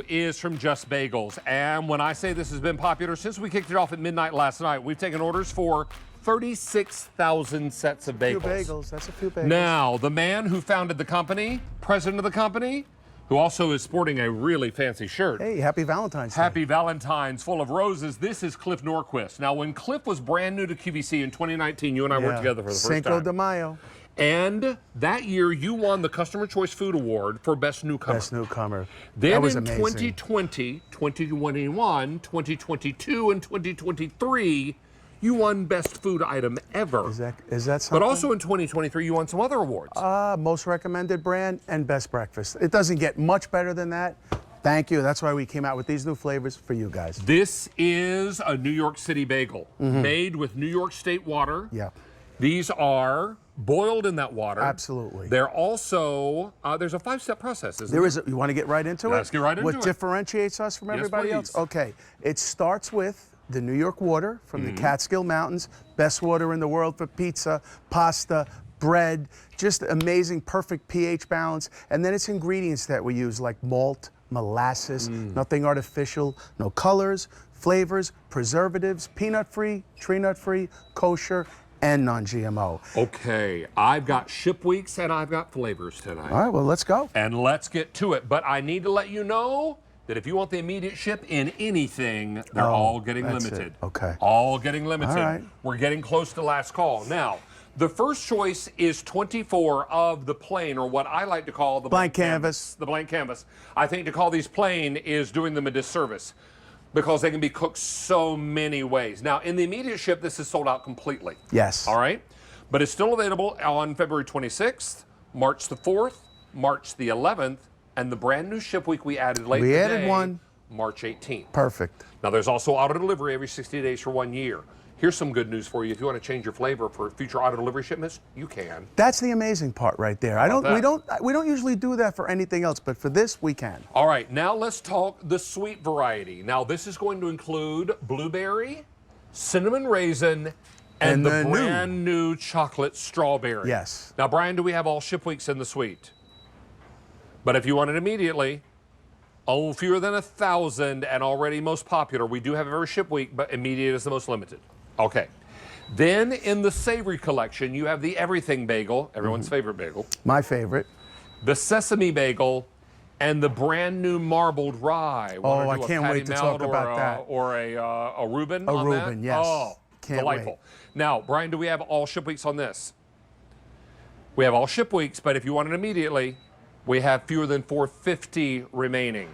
is from Just Bagels. And when I say this has been popular, since we kicked it off at midnight last night, we've taken orders for 36,000 sets of bagels. A few bagels, that's a few bagels. Now, the man who founded the company, president of the company, who also is sporting a really fancy shirt. Hey, happy Valentine's Day. Happy Valentine's, full of roses. This is Cliff Norquist. Now, when Cliff was brand new to QVC in 2019, you and I worked together for the first Cinco time. de Mayo. And that year, you won the Customer Choice Food Award for Best Newcomer. Best Newcomer. Then that was in amazing. 2020, 2021, 2022, and 2023, you won Best Food Item Ever. Is that something? But also in 2023, you won some other awards. Most Recommended Brand and Best Breakfast. It doesn't get much better than that. Thank you. That's why we came out with these new flavors for you guys. This is a New York City bagel made with New York State water. Yeah. These are boiled in that water. Absolutely. They're also, there's a 5-step process, isn't there? There is. You want to get right into it? Let's get right into it. What differentiates us from everybody else? please. Okay. It starts with the New York water from the Catskill Mountains. Best water in the world for pizza, pasta, bread. Just amazing, perfect pH balance. And then it's ingredients that we use like malt, molasses, nothing artificial, no colors, flavors, preservatives, peanut-free, tree nut-free, kosher, and non-GMO. Okay, I've got ship weeks and I've got flavors tonight. All right, well, let's go. And let's get to it. But I need to let you know that if you want the immediate ship in anything, they're all getting that's limited. it. Okay. All getting limited. All right. We're getting close to last call. Now, the first choice is 24 of the plain, or what I like to call the Blank canvas. The blank canvas. I think to call these plain is doing them a disservice because they can be cooked so many ways. Now, in the immediate ship, this is sold out completely. Yes. All right? But it's still available on February 26th, March the 4th, March the 11th, and the brand new ship week we added late We today, added one. March 18th. Perfect. Now, there's also auto delivery every 60 days for 1 year. Here's some good news for you. If you want to change your flavor for future auto delivery shipments, you can. That's the amazing part right there. We don't usually do that for anything else, but for this we can. All right, now let's talk the sweet variety. Now, this is going to include blueberry, cinnamon raisin, and the brand new chocolate strawberry. Yes. Now, Brian, do we have all ship weeks in the suite? But if you want it immediately, fewer than 1,000 and already most popular. We do have every ship week, but immediate is the most limited. Okay. Then in the savory collection, you have the everything bagel, everyone's favorite bagel, My favorite. the sesame bagel, and the brand new marbled rye. Oh, I can't wait to talk about that. Or a Reuben A on Reuben, that? yes. Oh, Can't delightful. wait. Now, Brian, do we have all ship weeks on this? We have all ship weeks, but if you want it immediately, we have fewer than 450 remaining.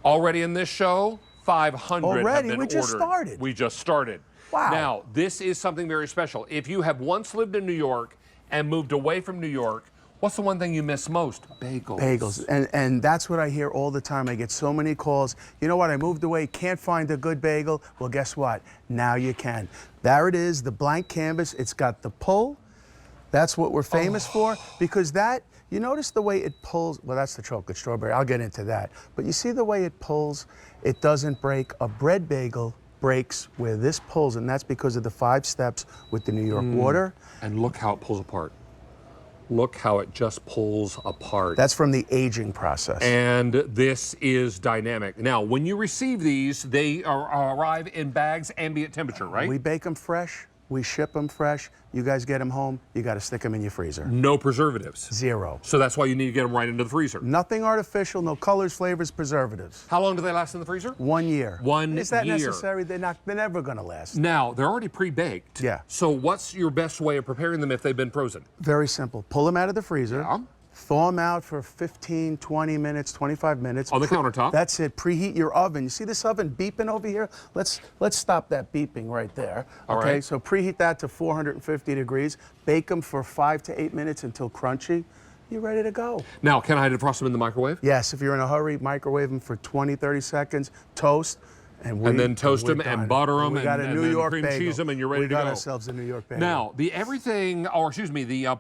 Already in this show, 500 have Already? been We just ordered. started. We just started. Wow. Now, this is something very special. If you have once lived in New York and moved away from New York, what's the one thing you miss most? Bagels. Bagels. And that's what I hear all the time. I get so many calls. You know what? I moved away, can't find a good bagel. Well, guess what? Now you can. There it is, the blank canvas. It's got the pull. That's what we're famous for, because that, you notice the way it pulls. Well, that's the chocolate strawberry. I'll get into that. But you see the way it pulls? It doesn't break. A bread bagel breaks where this pulls, and that's because of the 5 steps with the New York water. And look how it pulls apart. Look how it just pulls apart. That's from the aging process. And this is dynamic. Now, when you receive these, they arrive in bags, ambient temperature, right? We bake them fresh. We ship them fresh. You guys get them home. You got to stick them in your freezer. No preservatives. 0. So that's why you need to get them right into the freezer. Nothing artificial, no colors, flavors, preservatives. How long do they last in the freezer? 1 year. 1 year. Is that necessary? They're never going to last. Now, they're already pre-baked. Yeah. So what's your best way of preparing them if they've been frozen? Very simple. Pull them out of the freezer. Yeah. Thaw them out for 15, 20 minutes, 25 minutes. On the countertop. That's it. Preheat your oven. You see this oven beeping over here? Let's stop that beeping right there. All okay, right. so preheat that to 450 degrees. Bake them for 5 to 8 minutes until crunchy. You're ready to go. Now, can I defrost them in the microwave? Yes, if you're in a hurry, microwave them for 20, 30 seconds. Toast. And then toast them and butter them We got a and New then York cream bagel. cheese them and you're ready to go. We got ourselves a New York bagel. Now, the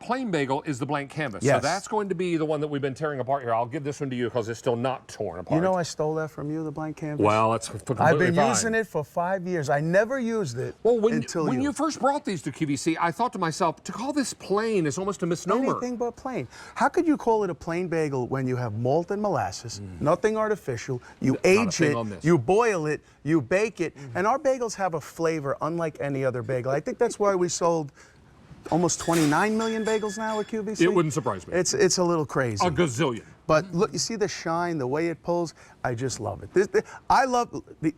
plain bagel is the blank canvas. Yes. So that's going to be the one that we've been tearing apart here. I'll give this one to you because it's still not torn apart. You know I stole that from you, the blank canvas? Well, that's completely I've been fine. using it for 5 years. I never used it until when you first brought these to QVC, I thought to myself, to call this plain is almost a misnomer. Anything but plain. How could you call it a plain bagel when you have malt and molasses, nothing artificial, you age it, you boil it, you bake it, and our bagels have a flavor unlike any other bagel. I think that's why we sold almost 29 million bagels now at QVC. It wouldn't surprise me. It's a little crazy. A gazillion. But look, you see the shine, the way it pulls. I just love it.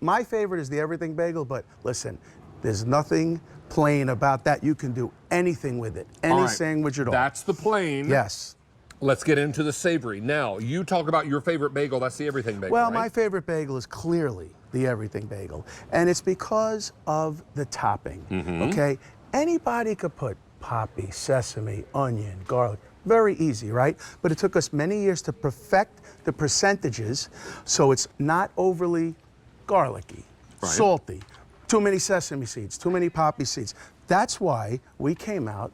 My favorite is the everything bagel. But listen, there's nothing plain about that. You can do anything with it, any sandwich at all. That's the plain. Yes. Let's get into the savory. Now, you talk about your favorite bagel. That's the everything bagel, Well, right? my favorite bagel is clearly the everything bagel, and it's because of the topping. Okay, anybody could put poppy, sesame, onion, garlic. Very easy, right? But it took us many years to perfect the percentages so it's not overly garlicky, salty, too many sesame seeds, too many poppy seeds. That's why we came out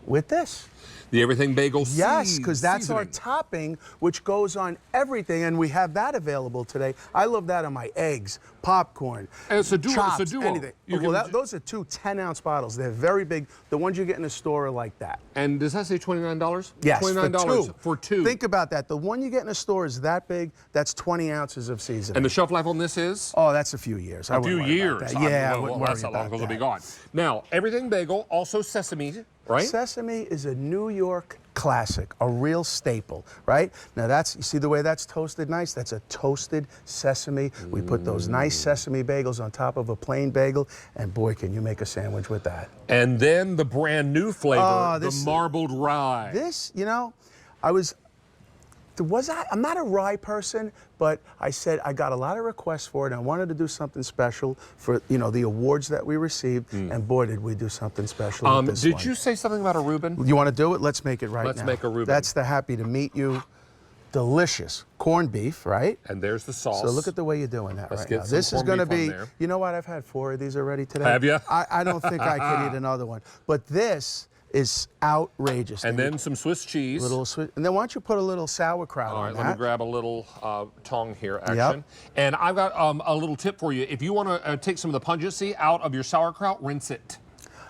with this. The everything bagel Yes, because that's our seasoning. topping, which goes on everything, and we have that available today. I love that on my eggs, popcorn, And it's a duo. chops, It's a duo. anything. Those are two 10-ounce bottles. They're very big. The ones you get in the store are like that. And does that say $29? Yes, $29 for two. Think about that. The one you get in the store is that big. That's 20 ounces of seasoning. And the shelf life on this is? Oh, that's a few years. A few years. Yeah, I well, wouldn't worry that's not long about because it'll be that. gone. Now, everything bagel, also sesame, right? Sesame is a New York classic, a real staple, right? Now you see the way that's toasted nice? That's a toasted sesame. We put those nice sesame bagels on top of a plain bagel, and boy, can you make a sandwich with that. And then the brand new flavor, the this- marbled rye. This, I'm not a rye person, but I said I got a lot of requests for it, and I wanted to do something special for, the awards that we received, and boy, did we do something special with this Did one. you say something about a Reuben? You want to do it? Let's make it right now. Let's make a Reuben. That's the happy to meet you. Delicious corned beef, right? And there's the sauce. So look at the way you're doing that Let's right get now. some This is corned going to beef on be, there. you know what? I've had 4 of these already today. Have you? I don't think I could eat another one. But this is outrageous. And then some Swiss cheese. And then why don't you put a little sauerkraut All on right, that? let me grab a little tong here, action. And I've got a little tip for you. If you want to take some of the pungency out of your sauerkraut, rinse it.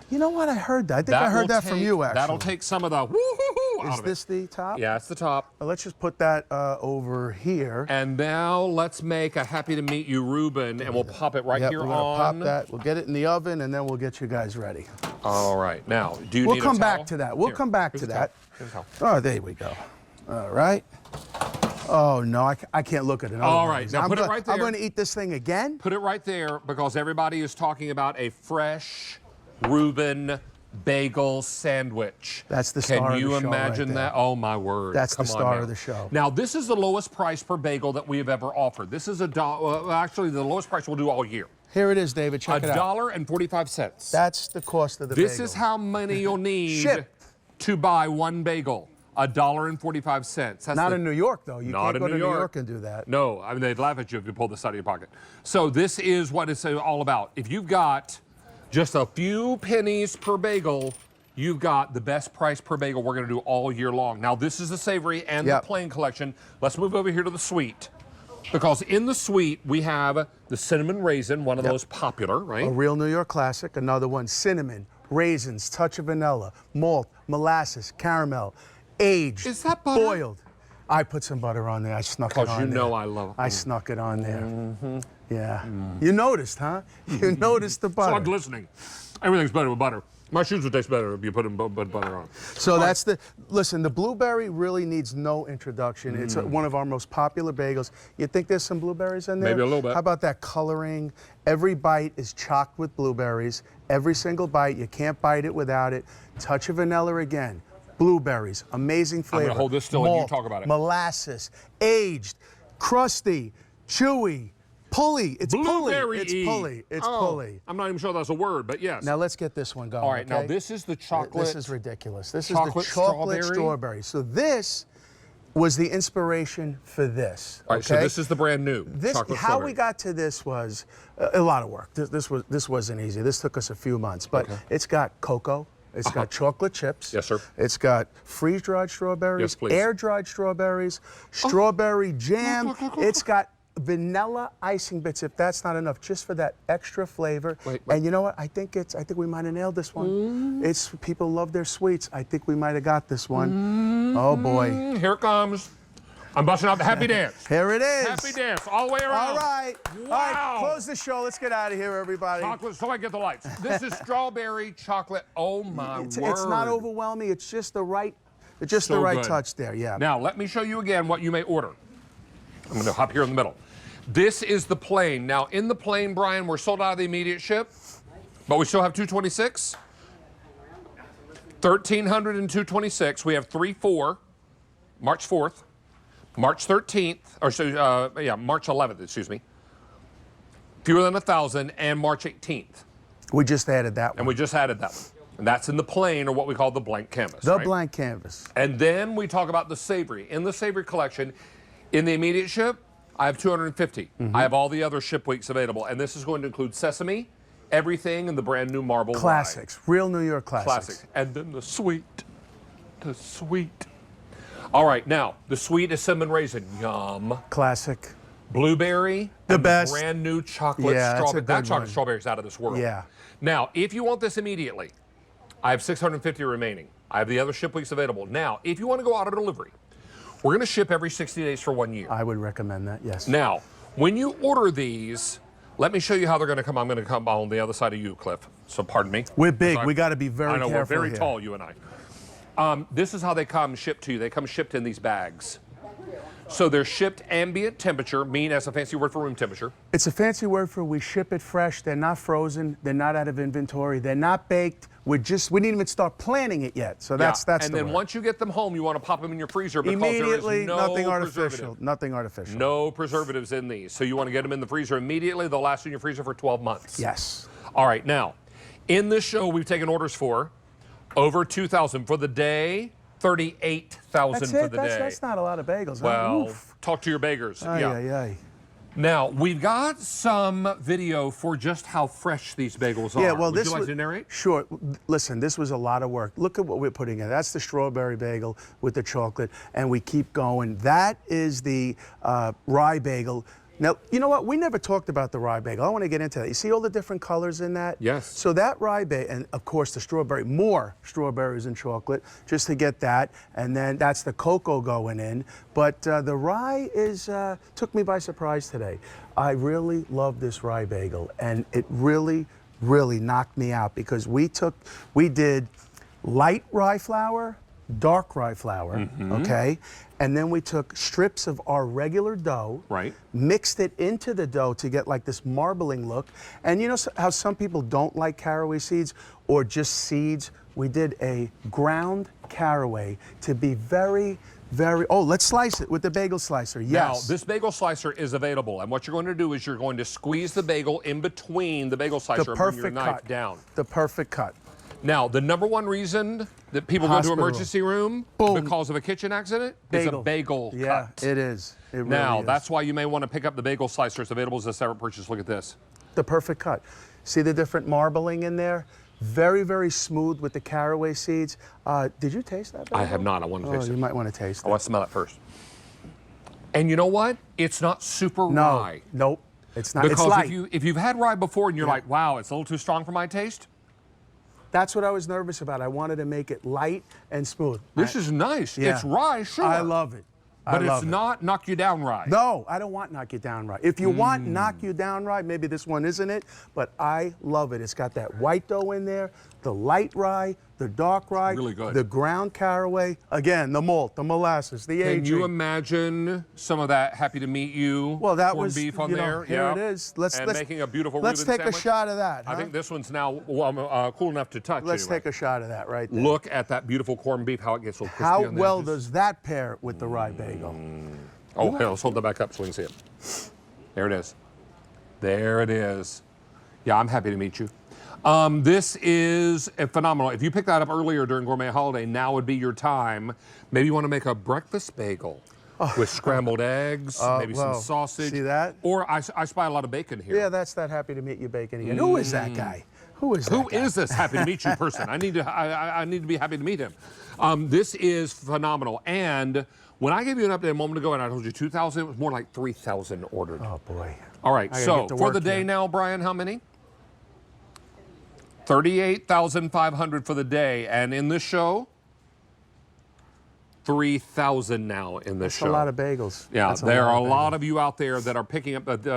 You know what? I heard that. I think I heard that from you, actually. That'll take some of the woo-hoo-hoo out Is of this it. the top? Yeah, it's the top. Well, let's just put that over here. And now let's make a happy to meet you Reuben, and we'll pop it right here We're on. gonna pop that. We'll get it in the oven, and then we'll get you guys ready. All right. Now, do you We'll need come a back towel? to that. We'll Here, come back here's to a towel. that. Here's a towel. Oh, there we go. All right. Oh, no, I can't look at it. All right, now put it right there. I'm going to eat this thing again. Put it right there because everybody is talking about a fresh Reuben bagel sandwich. That's the star of the Can you show right imagine there. that? Oh, my word. That's the Come on star now. of the show. Now, this is the lowest price per bagel that we have ever offered. This is actually the lowest price we'll do all year. Here it is, David. Check it out. $1.45. That's the cost of the This bagel. is how many you'll need Shipped. to buy one bagel. $1.45. That's Not the- in New York, though. You Not can't in go to New New York. York and do that. No, I mean, they'd laugh at you if you pulled this out of your pocket. So this is what it's all about. If you've got just a few pennies per bagel, you've got the best price per bagel we're going to do all year long. Now, this is the savory and the plain collection. Let's move over here to the sweet. Because in the sweet, we have the cinnamon raisin, one of the most popular, right? A real New York classic. Another one, cinnamon, raisins, touch of vanilla, malt, molasses, caramel, aged, Is that butter? boiled. I put some butter on there. I snuck it on Because there. you know I love it. I snuck it on there. Yeah. You noticed, huh? You noticed the It's all butter. glistening. Everything's better with butter. My shoes would taste better if you put butter on. So that's listen, the blueberry really needs no introduction. It's one of our most popular bagels. You think there's some blueberries in there? Maybe a little bit. How about that coloring? Every bite is chocked with blueberries. Every single bite, you can't bite it without it. Touch of vanilla again. Blueberries, amazing flavor. I'm gonna hold this still and you Malt, talk about it. Molasses, aged, crusty, chewy, pulley. It's pulley. It's pulley. It's pulley. I'm not even sure that's a word, but yes. Now let's get this one going. All right, now okay? this is the chocolate. This is ridiculous. This is chocolate the chocolate strawberry? strawberry. So this, was the inspiration for this. All right, so okay? this is the brand new chocolate How strawberry. we got to this was a lot of work. This wasn't easy. This took us a few months, but it's got cocoa. It's got chocolate chips. Yes, sir. It's got freeze-dried strawberries, Yes, please. air-dried strawberries, strawberry jam. It's got vanilla icing bits, if that's not enough, just for that extra flavor. Wait. And you know what? I think we might have nailed this one. It's people love their sweets. I think we might have got this one. Oh boy. Here it comes. I'm busting out the happy dance. Here it is. Happy dance all the way around. All right. Wow. All right. Close the show. Let's get out of here, everybody. Chocolate, so I get the lights. This is strawberry chocolate. Oh my word. It's not overwhelming. It's just the right, the So right good. touch there. Yeah. Now, let me show you again what you may order. I'm going to hop here in the middle. This is the plain. Now, in the plain, Brian, we're sold out of the immediate ship, but we still have 226. 1,300 and 226. We have 3-4, March 4th, March 13th, or so, March 11th, excuse me. Fewer than 1,000, and March 18th. We just added that one. And we just added that one. And that's in the plain, or what we call the blank canvas. The right? blank canvas. And then we talk about the savory. In the savory collection, in the immediate ship, I have 250. I have all the other ship weeks available. And this is going to include sesame, everything, and the brand new marble rye. Classics. Real New York classics. Classics. And then the sweet. The sweet. All right, now, the sweet is cinnamon raisin. Yum. Classic. Blueberry. The and best. The brand new chocolate Yeah, that's a strawberry. That good chocolate one. strawberry is out of this world. Yeah. Now, if you want this immediately, I have 650 remaining. I have the other ship weeks available. Now, if you want to go auto delivery, we're going to ship every 60 days for 1 year. I would recommend that, yes. Now, when you order these, let me show you how they're going to come. I'm going to come on the other side of you, Cliff. So pardon me. We're big. We got to be very I know, careful we're very here. tall, you and I. This is how they come shipped to you. They come shipped in these bags. So they're shipped ambient temperature, mean as a fancy word for room temperature. It's a fancy word for we ship it fresh. They're not frozen. They're not out of inventory. They're not baked. We didn't even start planning it yet. So that's And the then word. once you get them home, you want to pop them in your freezer because Immediately, there is no nothing artificial. preservative. Nothing artificial. No preservatives in these. So you want to get them in the freezer immediately. They'll last in your freezer for 12 months. Yes. All right, now, in this show, we've taken orders for over 2,000 for the day, 38,000 That's for it. the day. That's not a lot of bagels. Well, Oof. talk to your bakers. Ay, yeah. ay, ay. Now, we've got some video for just how fresh these bagels are. Yeah, well, Would this you like was, to narrate? Sure. Listen, this was a lot of work. Look at what we're putting in. That's the strawberry bagel with the chocolate, and we keep going. That is the rye bagel. Now, you know what? We never talked about the rye bagel. I want to get into that. You see all the different colors in that? Yes. So that rye bagel, and of course the strawberry, more strawberries and chocolate, just to get that. And then that's the cocoa going in. But the rye took me by surprise today. I really love this rye bagel, and it really, really knocked me out because we did light rye flour, dark rye flour, okay? And then we took strips of our regular dough, Right. mixed it into the dough to get like this marbling look. And you know how some people don't like caraway seeds or just seeds? We did a ground caraway to be very, very, oh, let's slice it with the bagel slicer, yes. Now, this bagel slicer is available, and what you're going to do is you're going to squeeze the bagel in between the bagel slicer the and bring your perfect knife cut. down. The perfect cut. Now, the number one reason that people go to Hospital. emergency room Boom. because of a kitchen accident is a bagel Yeah, cut. it is. It really Now, is. that's why you may want to pick up the bagel slicer. It's available as a separate purchase. Look at this. The perfect cut. See the different marbling in there? Very, very smooth with the caraway seeds. Did you taste that bagel? I have not. I want to taste You it. might want to taste I it. want to smell it first. And you know what? It's not super No, rye. nope. It's not. Because it's light. if you've had rye before and you're like, wow, it's a little too strong for my taste, That's what I was nervous about. I wanted to make it light and smooth. this is nice. Yeah. It's rye, sure. I love it. But I love it's it. not knock you down rye. No, I don't want knock you down rye. If you want knock you down rye, maybe this one isn't it, but I love it. It's got that white dough in there, the light rye, the dark rye, Really good. the ground caraway, again, the malt, the molasses, the Can aging. you imagine some of that happy to meet you Well, that corned was, beef on you know, there? here yeah. it is. Let's making a beautiful Let's Reuben take sandwich? a shot of that. I huh? think this one's now cool enough to touch. Let's anyway. take a shot of that right there. Look at that beautiful corned beef, how it gets so crispy How on the well edges. does that pair with the rye bagel? Oh, here, let's hold that back up so we can see it. There it is. There it is. Yeah, I'm happy to meet you. This is phenomenal. If you picked that up earlier during Gourmet Holiday, now would be your time. Maybe you want to make a breakfast bagel with scrambled eggs, maybe some sausage. See that? Or I spy a lot of bacon here. Yeah, that's that happy to meet you bacon again. Who is that guy? Who is that Who guy? is this happy to meet you person? I need to be happy to meet him. This is phenomenal. And when I gave you an update a moment ago and I told you 2,000, it was more like 3,000 ordered. Oh, boy. All right, I gotta so get to for work the day here. now, Brian, how many? 38,500 for the day. And in this show, 3,000 now in this show. That's a lot of bagels. Yeah, That's there are a of lot bagels. of you out there that are picking up